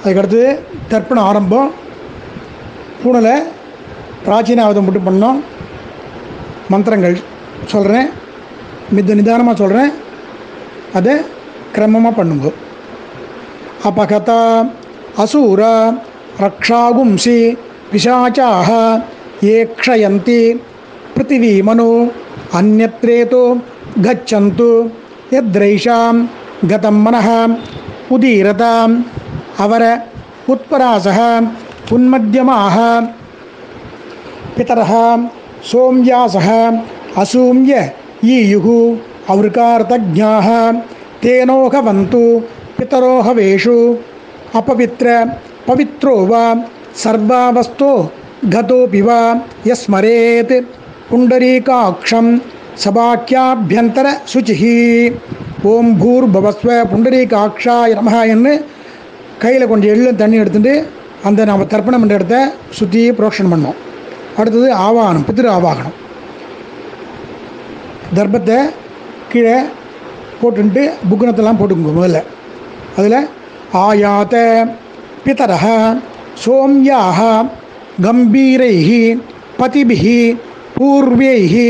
அதுக்கடுத்து தர்ப்பணம் ஆரம்பம். பூனையில் பிராச்சீனாவதம் மட்டும் பண்ணோம். மந்திரங்கள் சொல்கிறேன், நிதானமாக சொல்கிறேன், அதை கிரமமாக பண்ணுங்க. அபகதா அசூர ரக்ஷாகும்சி பிசாச்சாஹ ஏக்ஷயந்தி பிருத்திவீமனு அந்யத்ரேதோ கச்சந்து யத்ரைஷாம் கதம் மனஹ உதீரதாம் அவர உத்பராசஹ உன்மத்யமாஹ பிதரஹ சோம்யாசஹ அசூம்ய ஈயுஹு அவ்ருகார்த்தஜ்ஞாஹ தேனோகவந்து பிதரோஹவேஷு அபவித்ர பவித்ரோ வா சர்வாவஸ்தோ கதோபி வா யஸ்மரேத் புண்டரீகாக்ஷம் சபாக்கியாபியந்தர சுச்சிஹி. ஓம் பூர்பவஸ்வ புண்டரீகாக்ஷாய நமஹ என்று கையில் கொஞ்சம் எள்ளு தண்ணி எடுத்துட்டு அந்த நம்ம தர்ப்பணம் பண்ணுற இடத்த சுற்றி புரோக்ஷனம் பண்ணோம். அடுத்தது ஆவாகனம், பித்ரு ஆவாகனம். தர்ப்பத்தை கீழே போட்டுன்ட்டு புக்குனத்தெல்லாம் போட்டுக்கோங்க. முதல்ல அதில் ஆயாத பிதரஹ சோம்யாக கம்பீரைஹி பதிபிஹி பூர்வைஹி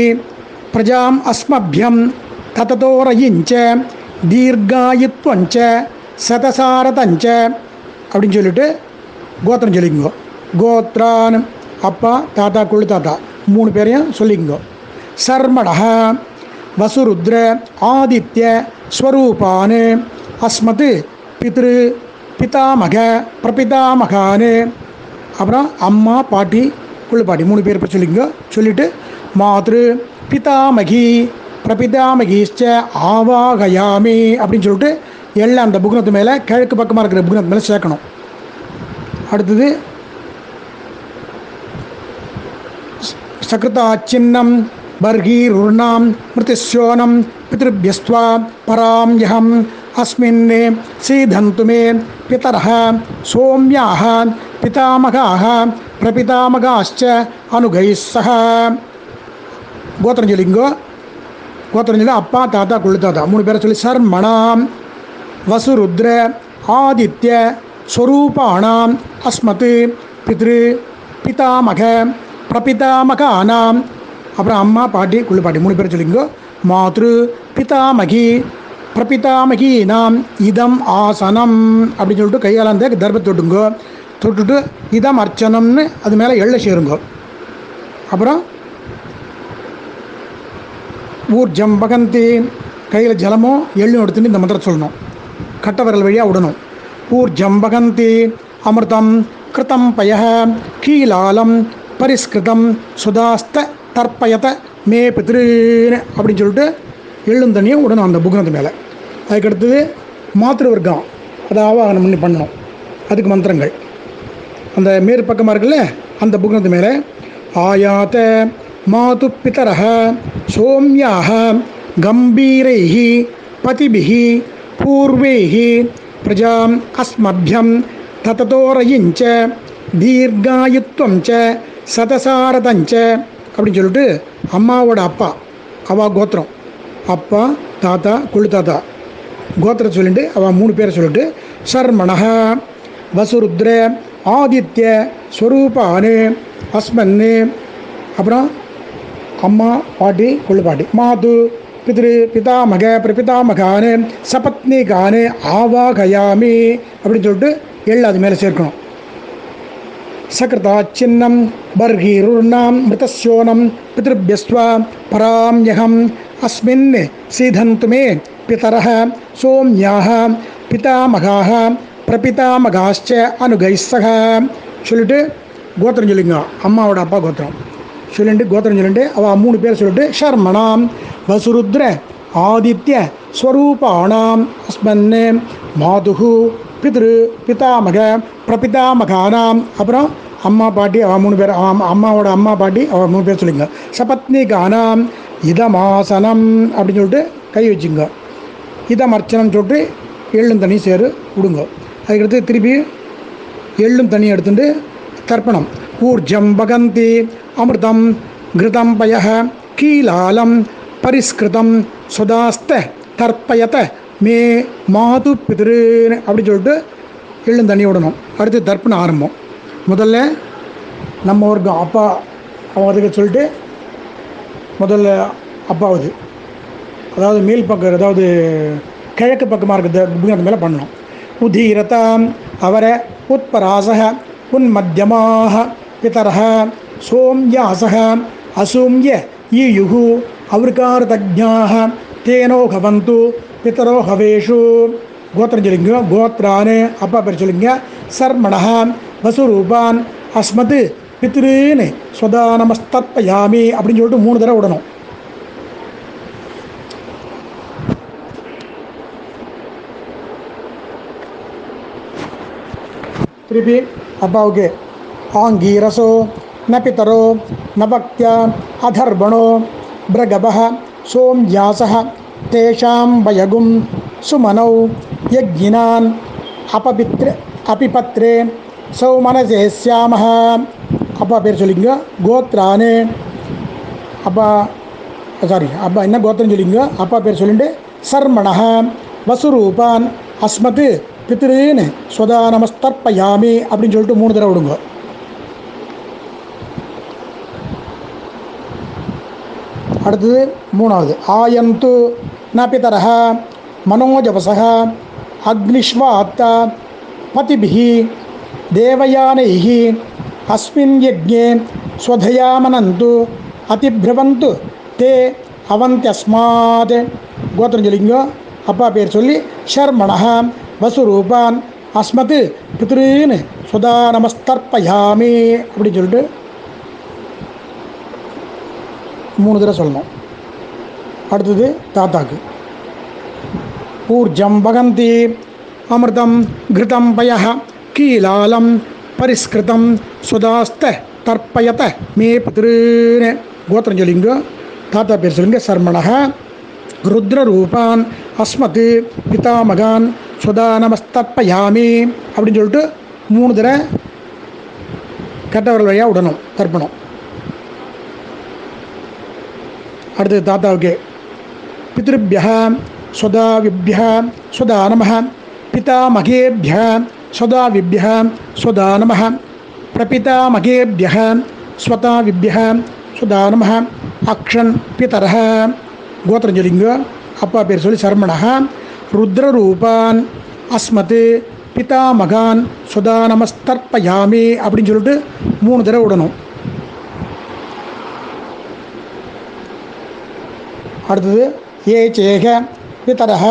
பிரஜாம் அஸ்மபியம் தததோரயிஞ்ச தீர்காயுத்வஞ்ச சதசாரதஞ்ச அப்படின்னு சொல்லிட்டு கோத்திரம் சொல்லிக்கோ. கோத்ரான் அப்பா தாத்தா குழு தாத்தா 3 பேரையும் சொல்லிக்கோ. சர்மடஹ வசுருத்ர ஆதித்ய ஸ்வரூபான் அஸ்மத் பித்ரு பிதாமக பிரபிதாமகான். அப்புறம் அம்மா பாட்டி குழு பாட்டி 3 பேர் பேர் சொல்லிக்கோ. சொல்லிவிட்டு மாத்ரு பிதாமகி பிரபிதாமகிச்ச ஆவாகயாமி அப்படின்னு சொல்லிட்டு எல்லாம் அந்த புக்னத்து மேலே கிழக்கு பக்கமாக இருக்கிற புக்னத்து மேலே சேர்க்கணும். அடுத்தது சக்ருதாச்சின்னம் பர்கீருர்ணாம் மிருதிஸ்யோனம் பித்ருப்யஸ்த்வா பராம்யஹம் அஸ்மின் சீதந்து மே பிதரஹ சோம்யாஹ பிதாமகாஹ பிரபிதாமகாश्च அனுகைः சஹ. கோத்திரம் சொல்லிங்கோ. கோத்திரம் சொல்லி அப்பா தாத்தா குழு தாத்தா 3 பேரை சொல்லி சர்மணாம் வசுருத்ர ஆதித்ய ஸ்வரூபாணாம் அஸ்மத் பித்ரு பிதாமக பிரபிதாமகானாம். அப்புறம் அம்மா பாட்டி குழு பாட்டி 3 பேர் சொல்லிங்கோ. மாத்ரு பிதாமகி பிரபிதாமகீனாம் இதம் ஆசனம் அப்படின்னு சொல்லிட்டு கையால் அந்த தர்ப்பத்தை தொட்டுங்கோ. தொட்டுட்டு இதம் அர்ச்சனம்னு அது மேலே எள்ள சேருங்கோ. அப்புறம் ஊர்ஜம் பகந்தி கையில் ஜலமோ எள்ளும் எடுத்துட்டு இந்த மந்திரம் சொல்லணும். கட்ட விரல் வழியாக விடணும். ஊர்ஜம் பகந்தி அமிர்தம் கிருதம் பய கீலாலம் பரிஸ்கிருதம் சுதாஸ்த தர்ப்பயத மே பித்ருன்னு அப்படின்னு சொல்லிட்டு எள்ளும் தண்ணியும் விடணும் அந்த புக்னத்து மேலே. அதுக்கடுத்தது மாத்திருவர்க்கம் அதை ஆவாகனம் பண்ணி பண்ணணும். அதுக்கு மந்திரங்கள் அந்த மேற்பக்கமாக இருக்குல்ல அந்த புக்னத்து மேலே ஆயாத மாது பிதரஹ சோம்யாக கம்பீரைஹி பதிபிஹி பூர்வைஹி பிரஜாம் அஸ்மபியம் தததோரயிஞ்ச தீர்காயுத்வஞ்ச சதசாரதஞ்ச அப்படின்னு சொல்லிட்டு அம்மாவோட அப்பா அவள் கோத்திரம் அப்பா தாத்தா குழு தாத்தா கோத்திரம் சொல்லிட்டு அவள் 3 பேரை சொல்லிட்டு சர்மணஹ வசுருத்ர ஆதித்ய ஸ்வரூபானு அஸ்மன்னு அப்புறம் அம்மா பாட்டி குழு பாட்டி மாது பித்ரு பிதாமக பிரபிதாமகானு சபத்னிகானு ஆவாகயாமி அப்படின்னு சொல்லிட்டு எள்ளு அது மேலே சேர்க்கணும். சக்ருதாச்சின்னம் பர்கீருர்ணாம் மிருதஸ்யோனம் பித்ருப்யஸ்த்வா பராம்யஹம் அஸ்மின் சீதந்து மே பிதரஹ சோம்யாஹ பிதாமகாஹ பிரபிதாமகாश्च அனுகைः சஹ. சொல்லிட்டு கோத்திரம் சொல்லிங்க. அம்மாவோட அப்பா கோத்திரம் சொல்லிட்டு கோத்திரம் சொல்லிட்டு அவள் 3 பேர் சொல்லிட்டு ஷர்மணாம் வசுருத்ர ஆதித்ய ஸ்வரூபாணாம் அஸ்மன் மாதுஹு பித்ரு பிதாமக பிரபிதாமகானாம். அப்புறம் அம்மா பாட்டி அவள் 3 பேர் அம்மாவோட அம்மா பாட்டி அவள் 3 பேர் சொல்லிங்க. சபத்னிகானாம் இதமாசனம் அப்படின்னு சொல்லிட்டு கை வச்சுங்க. இதம் அர்ச்சனம் சொல்லிட்டு எள்ளும் தண்ணி சேரு விடுங்க. அதுக்கடுத்து திருப்பி எள்ளும் தண்ணி எடுத்துட்டு தர்ப்பணம். ஊர்ஜம் பகந்தி அமிர்தம் கிருதம் பய கீலாலம் பரிஸ்கிருதம் சுதாஸ்த தர்ப்பயத மே மாது பிதிருன்னு அப்படின்னு சொல்லிட்டு எள்ளும் தண்ணி விடணும். அடுத்து தர்ப்பணம் ஆரம்பம். முதல்ல நம்ம வர்க்கம் அப்பா அதுக்கு சொல்லிட்டு முதல்ல அப்பாவது, அதாவது மேல் பக்கம், அதாவது கிழக்கு பக்கமாக இருக்கிற அந்த மேலே பண்ணணும். உதீரதாம் அவர உத்பராசக உன்மத்தியமாக பிதரஹ சோம்யாசக அசூம்ய ஈயுகு அவருக்காரதஜ்ஞாக தேனோ கவந்து பிதரோ ஹவேஷு. கோத்திரம் சொல்லிங்க. கோத்ரான்னு அப்பா பேர் சொல்லிங்க. சர்மணஹ வசுரூபான் அஸ்மத் பித்ருன்னு ஸ்வதா நமஸ்தர்ப்பயாமி அப்படின்னு சொல்லிட்டு 3 தடவை விடணும். திருப்பி அப்பாவுக்கு ஆங்கீரசோ ந பிதரோ ந பக்தியா அதர்பணோ பிரகபஹ சோம்யாசஹ தேஷாம் வயகும் சுமனௌ யஜ்ஞினான் அபிபத்ரே சௌமனசேஸ்யாமஹ. அப்பா பேர் சொல்லிங்க. கோத்ரானு அப்பா அப்பா என்ன கோத்திரம் சொல்லிங்க. அப்பா பேர் சொல்லிட்டு சர்மணஹ வசுரூபான் அஸ்மத் பித்ருன்னு ஸ்வதா நமஸ்தர்ப்பயாமி அப்படின்னு சொல்லிட்டு 3 தடவை விடுங்க. அடுத்தது 3வது ஆயந்து ந பிதரஹ மனோஜவசக அக்னிஷ்வாத்த பதிபிஹி தேவயானைஹி அஸ்மின் யஜ்ஞே ஸ்வதயாமனந்து அதிப்ரவந்து தே அவந்தியஸ்மாத். கோத்திரம் சொல்லிங்க. அப்பா பேர் சொல்லி ஷர்மணஹ வசுரூபான் அஸ்மத் பித்ருன்னு ஸ்வதா நமஸ்தர்ப்பயாமி அப்படின்னு சொல்லிட்டு 3 தடவை சொல்லணும். அடுத்தது தாத்தாக்கு ஊர்ஜம் வகந்தி அமிர்தம் கிருதம் பய கீலாலம் பரிஸ்கிருதம் சுதாஸ்த தர்ப்பயத மே பித்ருன்னு. கோத்திரம் சொல்லிங்க. தாத்தா பேர் சொல்லுங்க. சர்மணஹ ருத்ரரூபான் அஸ்மத் பிதாமகான் சுதா நமஸ்தர்ப்பயாமி அப்படின்னு சொல்லிட்டு 3 தடவை கட்டவர்கள் வழியாக விடணும் தர்ப்பணம். அடுத்தது தாத்தாவுக்கு பித்ருபிய ஸ்வதாவிபிய ஸ்வதா நம பிதாமகேபிய ஸ்வதாவிபிய ஸ்வதா நம பிரபிதாமகேபிய ஸ்வதாவிபிய ஸ்வதா நம அக்ஷன் பிதரஹ. கோத்திரம் சொல்லிங்க. அப்பா பேர் சொல்லி சர்மணஹ ருத்ரரூபான் அஸ்மத் பிதாமகான் ஸ்வதா நமஸ்தர்ப்பயாமி அப்படின்னு சொல்லிட்டு 3 தடவை விடணும். அடுத்தது ஏ சேக பிதரஹ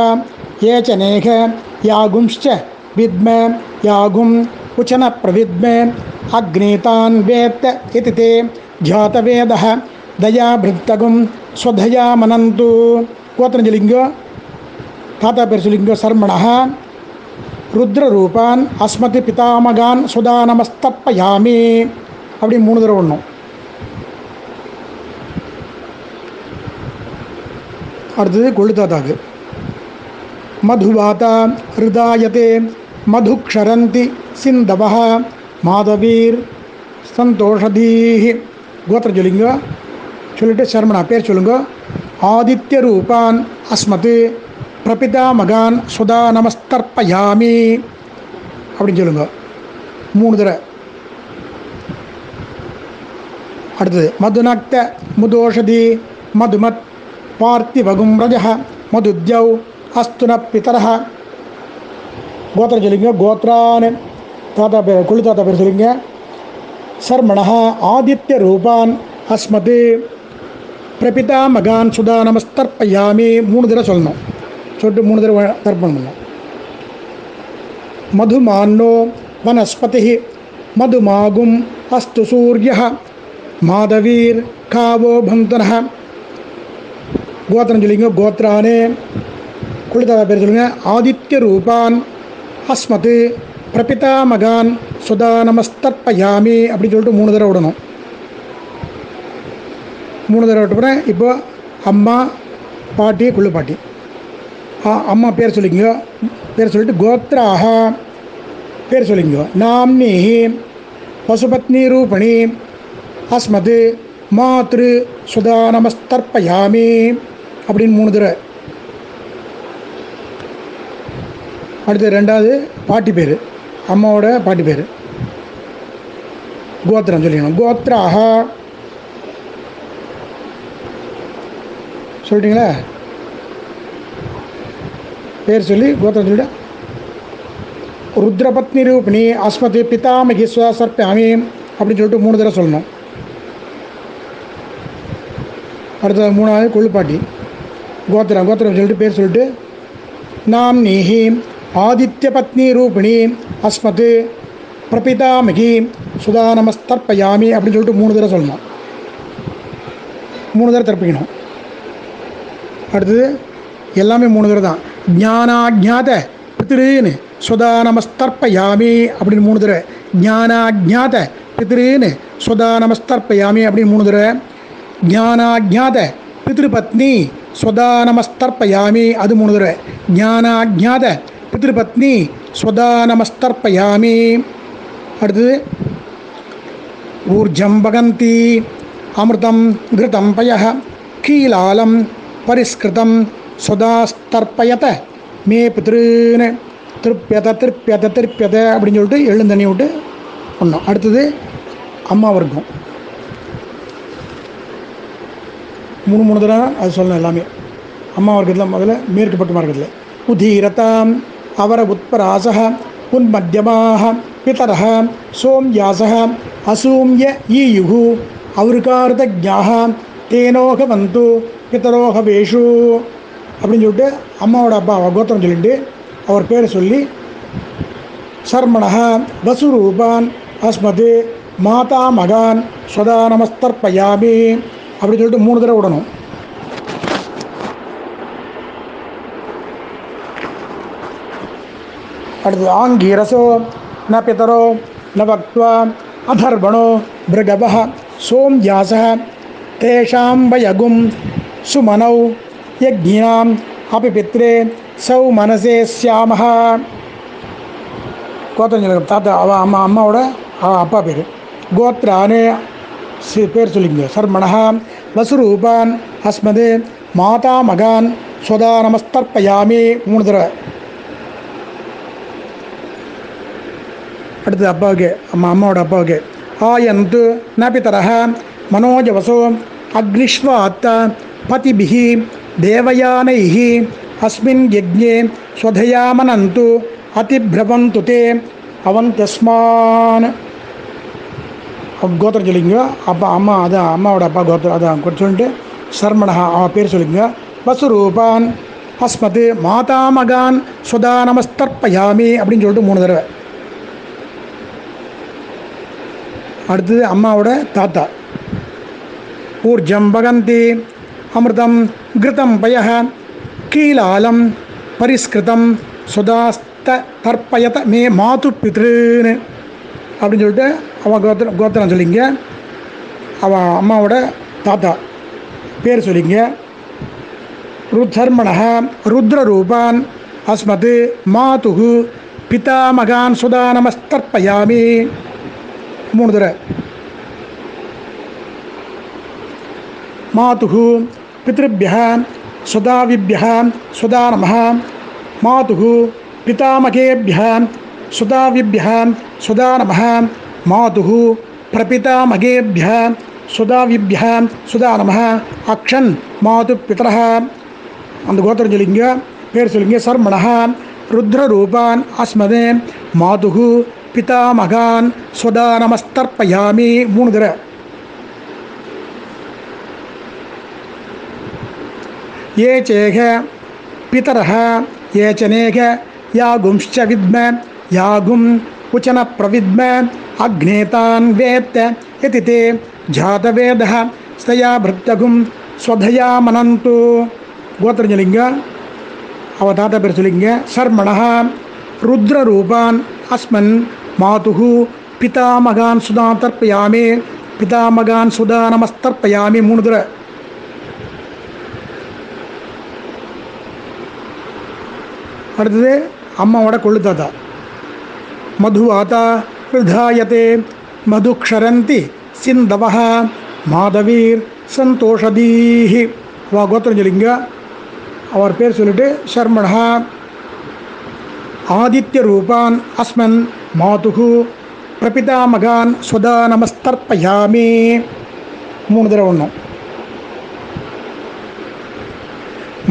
ஏ சனேக யாகும்ச்ச வித்ம யாகும் உச்சன பிரவித்ம அக்னீதான் வேத்த இதி தே ஜாதவேதஹ தயாபிருத்தகும் ஸ்வதயா மனந்து. கோத்திரம் சொல்லிங்க. தாத்தா பேர் சொல்லிங்க. சர்மணஹ ருத்ரரூபான் அஸ்மத் பிதாமகான் சுதா நமஸ்தர்ப்பயாமி அப்படி 3 தடவை விடணும். அடுத்தது கொள்ளு தாத்தாக்கு மதுவாதா ஹிருதாயதே மதுக்ஷரந்தி சிந்தவஹ மாதவீர் சந்தோஷதீஹி. கோத்திரம் சொல்லிங்க. சொல்லிட்டு சர்மணா பேர் சொல்லுங்க. ஆதித்ய ரூபான் அஸ்மத் பிரபிதாமகான் சுதா நமஸ்தர்ப்பயாமி அப்படின்னு சொல்லுங்க 3 தடவை. அடுத்தது மதுநக்த முதோஷதி மதுமத் பார்த்திவகும் ரஜஹ மதுத்யௌ அஸ்துன பிதரஹ. கோத்திரம் சொல்லிங்க. கோத்ரான் தாத்தா பேர் கொள்ளு தாத்தா பேர் சொல்லிங்க. சர்மணஹ ஆதித்ய ரூபான் அஸ்மத் பிரபிதாமகான் சுதா நமஸ்தர்ப்பயாமி 3 தடவை சொல்லணும். சொல்லிட்டு 3 தடவை தர்ப்பணம் பண்ணணும். மதுமான்னோ வனஸ்பதி மதுமாகும் அஸ்து சூரிய மாதவீர் காவோ பந்தனஹ. கோத்திரம் சொல்லிங்க. கோத்ரானே குளிதாதா பேர் சொல்லுங்க. ஆதித்ய ரூபான் அஸ்மத் பிரபிதாமகான் சுதா நமஸ்தர்ப்பயாமி அப்படின்னு சொல்லிட்டு 3 தடவை விடணும். 3 தடவை விட்டப்புறம் இப்போ அம்மா பாட்டி குள்ளு பாட்டி. அம்மா பேர் சொல்லிங்க. பேர் சொல்லிட்டு கோத்ராக பேர் சொல்லிங்க. நாம்னி பசுபத்னி ரூபணி அஸ்மத் மாத்ரு சுதா நமஸ்தர்ப்பயாமி அப்படின்னு 3 தடவை. அடுத்து 2வது பாட்டி பேர். அம்மாவோட பாட்டி பேர். கோத்திரம் சொல்லிக்கணும். கோத்ராக சொல்லிட்டீங்களா? பேர் சொல்லி கோத்திரம் சொல்லிட்டு ருத்ரபத்னி ரூபிணி அஸ்மதி பிதாமகி ஸ்வசர்ப்பியாமி அப்படின்னு சொல்லிட்டு 3 தடவை சொல்லணும். அடுத்த 3வது கொள்ளுப்பாட்டி கோத்திரம் சொல்லிட்டு பேர் சொல்லிட்டு நாம் நீஹி ஆதித்ய பத்னி ரூபிணி அஸ்மத் பிரபிதாமகி சுதா நமஸ்தர்ப்பயாமி அப்படின்னு சொல்லிட்டு 3 தடவை சொல்லணும். 3 தடவை தர்ப்பிக்கணும். அடுத்தது எல்லாமே 3 தடவை தான். ஞானாஜாத பித்ருன்னு சுதா நமஸ்தர்ப்பயாமி அப்படின்னு 3 தடவை. ஞானாஜாத பித்ருன்னு சுதா நமஸ்தர்ப்பயாமி அப்படின்னு 3 தடவை. ஞானாஜாத பித்ருபத்னி ஸ்வதா நமஸ்தர்ப்பயாமி அது 3 தடவை. ஞானாஜாத பித்ருபத்னி ஸ்வதா நமஸ்தர்ப்பயாமி. அடுத்தது ஊர்ஜம் பகந்தி அமிர்தம் கிருதம் பய கீலாலம் பரிஸ்கிருதம் ஸ்வதாஸ்தர்ப்பயத மே பித்ருன்னு திருப்பியத அப்படின்னு சொல்லிட்டு எழுந்தண்ணி விட்டு பண்ணோம். அடுத்தது அம்மா வர்க்கம் 3 தடவை அது சொல்லணும். எல்லாமே அம்மா வர்க்கத்தில் முதல்ல மேற்கு பக்க மார்க்கத்தில் உதீரதாம் அவர உத்பராசக உன்மத்தியமாக பிதரஹ சோம்யாசக அசூம்ய ஈயுகு அவருக்கார்த்தஜாக தேனோக வந்து பிதரோக வேஷு அப்படின்னு சொல்லிட்டு அம்மாவோட அப்பா கோத்திரம் சொல்லிட்டு அவர் பேரை சொல்லி சர்மணஹ வசுரூபான் அஸ்மது மாதா மகான் ஸ்வதா நமஸ்தர்ப்பயாமி அப்படின்னு சொல்லிட்டு 3 தடவை விடணும். அடுத்து ஆங்கீரசோ ந பிதரோ ந பக்த்வா அதர்வணோ பிருகவः சோம்யாசः தேஷாம் வயகும் சுமனௌ யக்ஞாம் அபி பித்ரே சௌ மனசே ஸ்யாமஹ. கோத்திரம் சொல்லுங்க. தாத்தா அம்மாவோட அப்பா பேர். கோத்ரானு பேர் சொல்லிங்க. சர்மணஹ வசுரூபான் அஸ்மது மாதா மகான் ஸ்வதா நமஸ்தர்ப்பயாமி 3 தடவை. அடுத்தது அப்பாவுக்கு அம்மாவோட அப்பாவுக்கு ஆயந்து ந பிதரஹ மனோஜவசோ அக்னிஷ்வாத்த பதிபிஹி தேவயானைஹி அஸ்மின் யஜ்ஞே ஸ்வதயாமனந்து அதிப்ரவந்து தே அவந்தஸ்மான். கோத்திரம் சொல்லிங்க. அப்பா அம்மா அதான் அம்மாவோட அப்பா கோத்திரம் அதான் சொல்லிட்டு சர்மணஹா பேர் சொல்லிங்க. வசுரூபான் அஸ்மத் மாதாமகான் ஸ்வதா நமஸ்தர்ப்பயாமி அப்படின்னு சொல்லிட்டு 3 தடவை. அடுத்தது அம்மாவோட தாத்தா ஊர்ஜம் பகந்தி அமிர்தம் கிருதம் பய கீலாலம் பரிஸ்கிருதம் சுதாஸ்த தர்ப்பயத மே மாது பித்ருன்னு அப்படின்னு சொல்லிட்டு அவன் கோத்திரம் சொல்லிங்க. அவன் அம்மாவோட தாத்தா பேர் சொல்லிங்க. ருத்தர்மண ருத்ரரூபான் அஸ்மத் மாது பிதாமகான் சுதா நமஸ்தர்ப்பயாமி 3 தடவை. மாது பித்ருभ्यः சுதாவிभ्यः சுதா நமः மாது பிதாமகேभ्यः சுதாவிभ्यः சுதா நமः மாது பிரபிதாமகேभ्यः சுதாவிभ्यः சுதா நமः அக்ஷன் மாது பிதரஹ. அந்த கோத்திரம் சொல்லிங்க. பேர் சொல்லிங்க. சர்மணஹ ருத்ரரூபான் அஸ்மதே மாது பிதாமகான் ஸ்வதா நமஸ்தர்ப்பயாமி 3 தடவை. ये चेह पितरः ये चनेह यागुंश्च विद्म यागुं उचन प्रविद्म अग्नेतान् वेत्त यति ते जातवेदः स्तया भृत्यगुं स्वधया मनन्तु. गोत्रं சொல்லிங்க. அவ தாத்தா பேர் சொல்லிங்க. சர்மணः ருத்ரரூபான் அஸ்மன் மாதுஹு பிதாமகான் சுதா தர்ப்பயாமி பிதாமகான் சுதா நமஸ்தர்ப்பயாமி 3 தடவை. அடுத்தது அம்மாவோட கொள்ளு தாத்தா மதுவாதா விதாயத்தே மதுக்ஷரந்தி சிந்தவஹ மாதவீர் சந்தோஷதீஹி. அவ கோத்திரம் சொல்லிங்க. அவர் பேர் சொல்லிட்டு சர்மணா ஆதித்யரூபான் அஸ்மன் மாதுகு பிரபிதாமகான் ஸ்வதா நமஸ்தர்ப்பயாமி. 3 தடவை ஒன்றும்.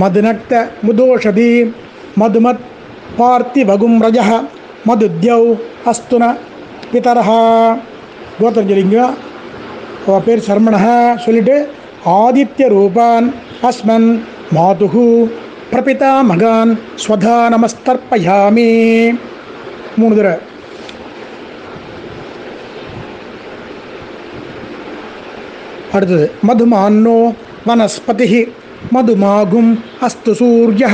மதுநக்த முதோஷதி மதுமத் பார்த்திவகும் ரஜ மதுத்யௌ அஸ்துன பிதரஹ. கோத்திரம் சொல்லிங்க. அவள் பேர் சர்மணஹ சொல்லிட்டு ஆதித்ய ரூபான் அஸ்மன் மாதுகு பிரபிதா மகான் ஸ்வதா நமஸ்தர்ப்பயாமி. 3 தடவை. அடுத்தது மதுமான்னோ வனஸ்பதி மதுமாகும் அஸ்து சூரிய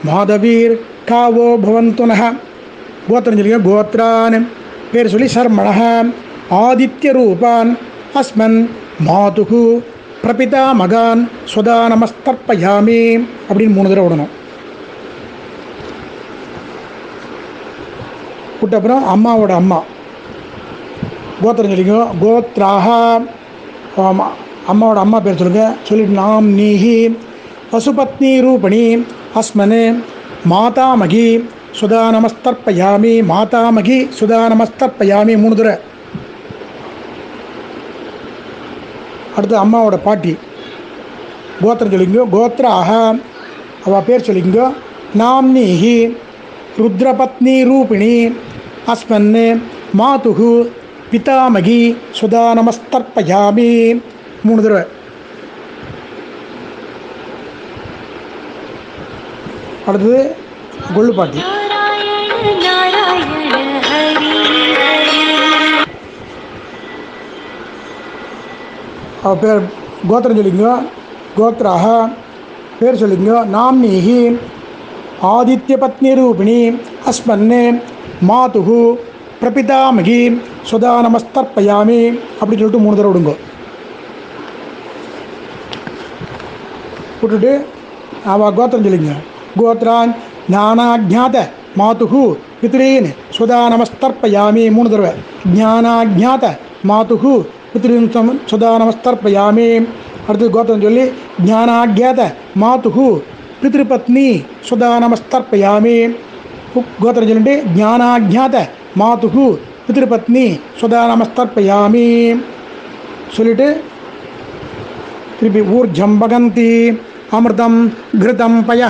மாதவீர் காவோ பவந்துனஹ. கோத்திரம் சொல்லிங்க. கோத்ரான் பேர் சொல்லி சர்மணஹ ஆதித்ய ரூபான் அஸ்மன் மாதுகு பிரபிதா மகான் ஸ்வதா நமஸ்தர்ப்பயாமி அப்படின்னு 3 தடவை விடணும். விட்ட அப்புறம் அம்மாவோட அம்மா கோத்திரம் சொல்லிங்க. கோத்ராஹ அம்மாவோட அம்மா பேர் சொல்லுங்க. சொல்லிட்டு நாம் நீஹி பசுபத்னி ரூபணி அஸ்மனே மாதாமகி சுதா நமஸ்தர்ப்பயாமி. மாதாமகி சுதா நமஸ்தர்ப்பயாமி 3 தடவை. அடுத்து அம்மாவோட பாட்டி கோத்திரம் சொல்லிங்க. கோத்ராஹ அவள் பேர் சொல்லிங்க. நாம்னீஹி ருத்ரபத்னி ரூபிணி அஸ்மன் மாதுகு பிதாமகி சுதா நமஸ்தர்ப்பயாமி 3 தடவை. அடுத்தது கொள்ளு பாட்டி. அவள் பேர் கோத்திரம் சொல்லிங்க. கோத்ராஹ பேர் சொல்லிங்க. நாம்னீஹி ஆதித்ய பத்னி ரூபிணி அஸ்மன்னே மாதுகு பிரபிதாமகி சுதா நமஸ்தர்ப்பயாமி அப்படின்னு சொல்லிட்டு 3 தடவை விடுங்க. விட்டுட்டு அவள் கோத்திரம் சொல்லிங்க. கோத்ரான் ஞானாஜாத மாதுகு பித்ரீன் சுதா நமஸ்தர்ப்பயாமி 3 தடவை. ஞானாஜாத மாதுகு பித்ரீன் சுதா நமஸ்தர்ப்பயாமி. அடுத்து கோத்திரம் சொல்லி ஞானாஜாத மாதுகு பித்ருபத்னி சுதா நமஸ்தர்ப்பயாமி. கோத்திரம் சொல்லிட்டு ஞானாஜாத மாதுகு பித்ருபத்னி சுதா நமஸ்தர்ப்பயாமி சொல்லிட்டு திருப்பி ஊர்ஜம் பகந்தி அமிர்தம் கிருதம் பய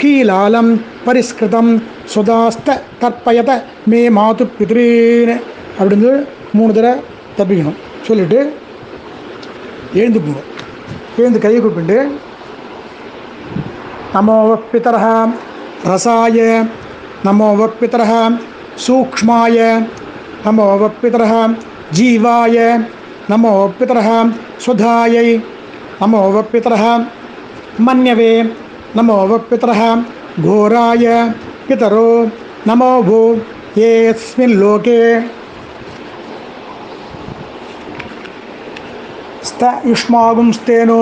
கீலாலம் பரிஸ்கிருதம் சுதாஸ்த தற்பயத மே மாது பித்ரீன் அப்படின்னு 3 தடவை தப்பிக்கணும். சொல்லிவிட்டு எழுந்துக்குங்க. எழுந்து கையை கூப்பிட்டு நமோ பிதரஹ ரசாய நமோ பிதரஹ சூக்ஷ்மாய நமோ பிதரஹ ஜீவாய நமோ பிதரஹ சுதாயை நமோ பிதரஹ மன்யவே நமோ பிதரஹ घोराय पितरो नमो भो येऽस्मिन् लोके स्त युष्मागुंस्तेनो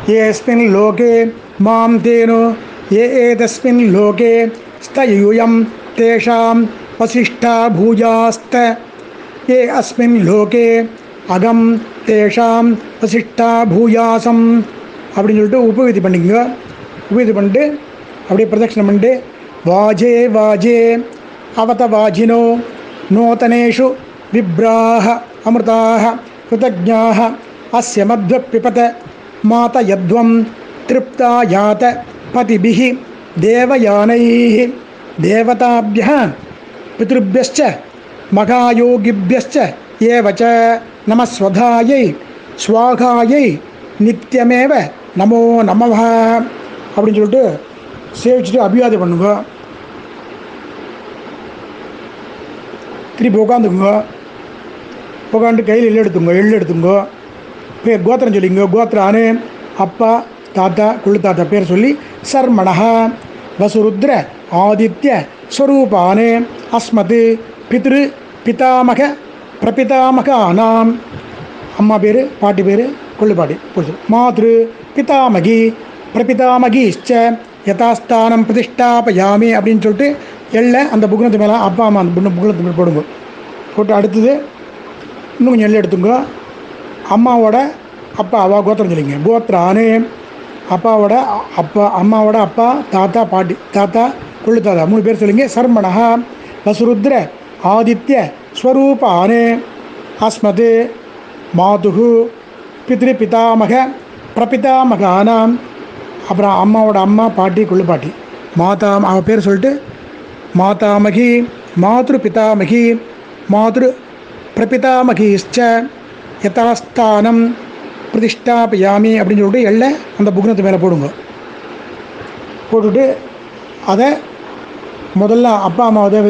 येऽस्मिन् लोके मां तेनो ये एतस्मिन् लोके स्त यूयं तेषां वसिष्ठा भूयास्त ये अस्मिन् लोके अगम तेषां वसिष्ठा भूयासम அப்படின்னு சொல்லிட்டு உபவிதி பண்ணிங்க. உபவிதி பண்ணிட்டு அப்படியே பிரதட்சணம் பண்ணிட்டு வாஜே வாஜே அவத வாஜினோ நூதனேஷு விப்ராஹ அமிர்தாக கிருதஜ்ஞாஹ அஸ்ய மத்வ பிபத மாத யத்வம் திருப்தா யாத பதிபிஹி தேவயானைஹ தேவதாப்யஹ பித்ருப்யஸ்ச மகாயோகிப்யஸ்ச ஏவச நமஸ்வதாயை ஸ்வாகாயை நித்யமேவ நமோ நமஹ அப்படின்னு சொல்லிட்டு சேவிச்சுட்டு அபிவாதி பண்ணுங்க. திருப்பி உட்காந்துக்குங்க. உட்காந்து கையில் எள்ளு எடுத்துங்க. பேர் கோத்திரம் சொல்லிங்க. கோத்திரானு அப்பா தாத்தா குள்ளு தாத்தா பேர் சொல்லி சர்மணஹ வசுருத்ர ஆதித்ய ஸ்வரூபானு அஸ்மது பித்ரு பிதாமக பிரபிதாமகானாம் அம்மா பேர் பாட்டி பேர் கொள்ளுப்பாட்டி புரிச்சு மாத்ரு பிதாமகி பிரபிதாமகிஷ்ச யதாஸ்தானம் பிரதிஷ்டாபயாமி அப்படின்னு சொல்லிட்டு எள்ளை அந்த புக்னத்து மேலே அப்பா அம்மா அந்த புக்னத்து மேலே போடுங்க. போட்டு அடுத்தது இன்னும் கொஞ்சம் எள்ளை எடுத்துங்க. அம்மாவோட அப்பா அவா கோத்திரம் சொல்லிங்க. கோத்திரானு அப்பாவோட அப்பா அம்மாவோட அப்பா தாத்தா பாட்டி தாத்தா கொள்ளுத்தாதா 3 பேர் சொல்லுங்க. சர்மணா வசுருத்ர ஆதித்ய ஸ்வரூபானே அஸ்மது மாதுகு பித்ரு பிதாமக பிரபிதாமகானாம். அப்புறம் அம்மாவோட அம்மா பாட்டி கொள்ளு பாட்டி மாதா அவள் பேர் சொல்லிட்டு மாதாமகி மாத்ரு பிதாமகி மாத்ரு பிரபிதாமகிஷ்ச யதாஸ்தானம் பிரதிஷ்டாபயாமி அப்படின்னு சொல்லிட்டு எல்லை அந்த புக்னத்து மேலே போடுங்க. போட்டுட்டு அதை முதல்ல அப்பா அம்மாவை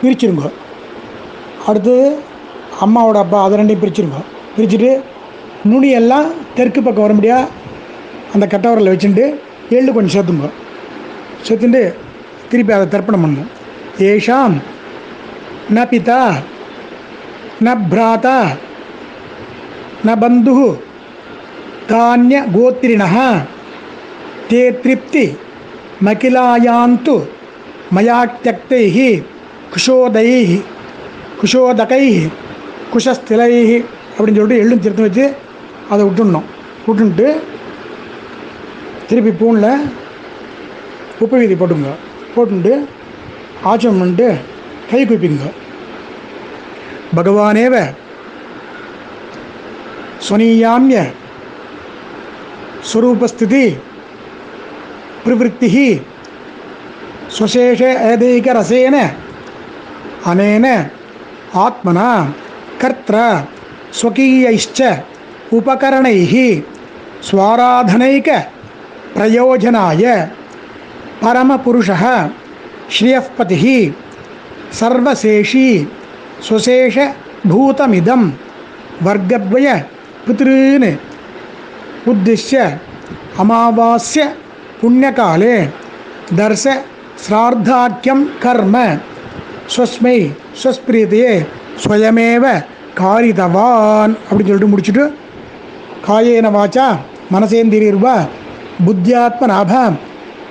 பிரிச்சுருங்க. அடுத்தது அம்மாவோட அப்பா அதை ரெண்டையும் பிரிச்சுருங்க. பிரிச்சுட்டு நுனியெல்லாம் தெற்கு பக்கம் வர முடியாது அந்த கட்டவரில் வச்சுட்டு எள்ளு கொஞ்சம் சேர்த்துங்க. சேர்த்துட்டு திருப்பி அதை தர்ப்பணம் பண்ணணும். ஏஷாம் ந பிதா ந பிராதா ந பந்து தானிய கோத்திரிணः தே திருப்தி மகிலாயாந்து மயா த்யக்தைः குஷோதைः குஷோதகைः குஷஸ்திலைः அப்படின்னு சொல்லிட்டு எள்ளும் திருத்த வச்சு அதை விட்டுடணும். விட்டுன்ட்டு திருப்பி பூனில் உப்பு வீதி போட்டுங்க. போட்டுட்டு ஆச்சம் பண்ணிட்டு கை குப்பிங்க. பகவானேவ ஸ்வனீயாமிய ஸ்வரூபஸ்திதி பிரவருத்தி ஸ்வசேஷ ஏதைகரசேன அனேன ஆத்மனா கர்த்ர ஸ்வகீயைச்ச உபகரணைः ஸ்வாராதனைக பிரயோஜனாய பரமபுருஷः ஸ்ரீயப்பதிः சர்வசேஷி ஸ்வசேஷ பூதமிதம் வர்க்கத்வய பித்ருன் உத்திஷ்ய அமாவாஸ்ய புண்ணியகாலே தர்ச ஸ்ரார்த்தாக்கியம் கர்ம ஸ்வஸ்மை ஸ்வஸ்பிரீதையே ஸ்வயமேவ காரிதவான் அப்படின்னு சொல்லிட்டு முடிச்சுட்டு காயேன வாச்சா மனசேந்திரியர்வா புத்தியாத்மநாபம்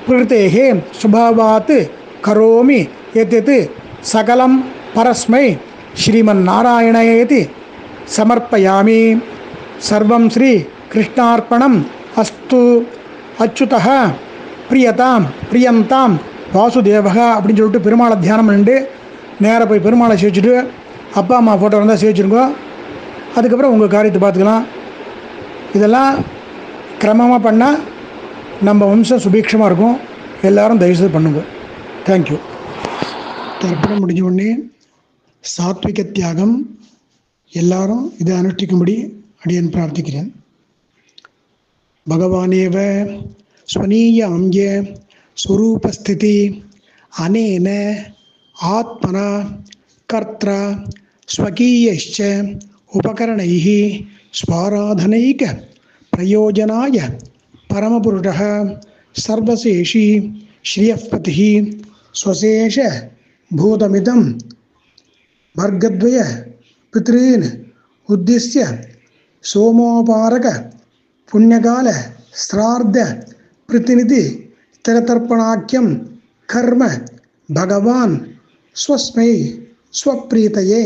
பிரகிருத்தேஹே சுபாவாத் கரோமி எத் சகலம் பரஸ்மை ஸ்ரீமன்னாராயணேதி சமர்ப்பயாமி. சர்வம் ஸ்ரீ கிருஷ்ணார்ப்பணம் அஸ்து. அச்சுதः பிரியதாம் பிரியந்தாம் வாசுதேவக அப்படின்னு சொல்லிட்டு பெருமாளை தியானம் பண்ணிட்டு நேராக போய் பெருமாளை சேவிச்சுட்டு அப்பா அம்மா ஃபோட்டோ இருந்தால் சேவிச்சுருங்க. அதுக்கப்புறம் உங்கள் காரியத்தை பார்த்துக்கலாம். இதெல்லாம் கிரமமாக பண்ணால் நம்ம வம்சம் சுபீட்சமாக இருக்கும். எல்லோரும் தயவுசெய்து பண்ணுங்க. தேங்க்யூ. தர்ப்பணம் முடிஞ்ச உடனே சாத்விக தியாகம் எல்லாரும் இதை அனுஷ்டிக்கும்படி அடியேன் பிரார்த்திக்கிறேன். பகவானேவ ஸ்வனீய அம்ய ஸ்வரூபஸ்திதி அனேன ஆத்மனா கர்த்ரா ஸ்வகீயைச்ச உபகரணைः ஸ்வாராதனைக பிரயோஜனாய பரமபுருஷः சர்வசேஷி ஸ்ரீயப்பதிः ஸ்வசேஷ பூதமிதம் வர்க்கத்வய பித்ருன் உத்திஷ்ய சோமோபாரக புண்ணியகால ஸ்ரார்த்த பிரதிநிதி திரதர்ப்பணாக்கியம் கர்ம பகவான் ஸ்வஸ்மை ஸ்வப்ரீதயே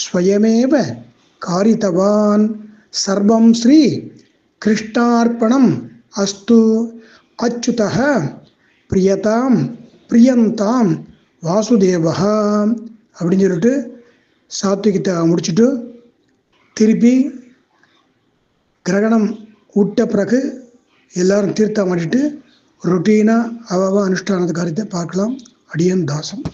ஸ்வயமேவ காரிதவான். சர்வம் ஸ்ரீ கிருஷ்ணார்ப்பணம் அஸ்து. அச்சுதः பிரியதாம் பிரியந்தாம் வாசுதேவः அப்படின்னு சொல்லிட்டு சாத்விகத்தை முடிச்சுட்டு திருப்பி கிரகணம் விட்ட பிறகு எல்லோரும் தீர்த்தம் மாட்டிட்டு ரொட்டீனாக அவ அனுஷ்டானது காரியத்தை பார்க்கலாம். அடியன் தாசம்.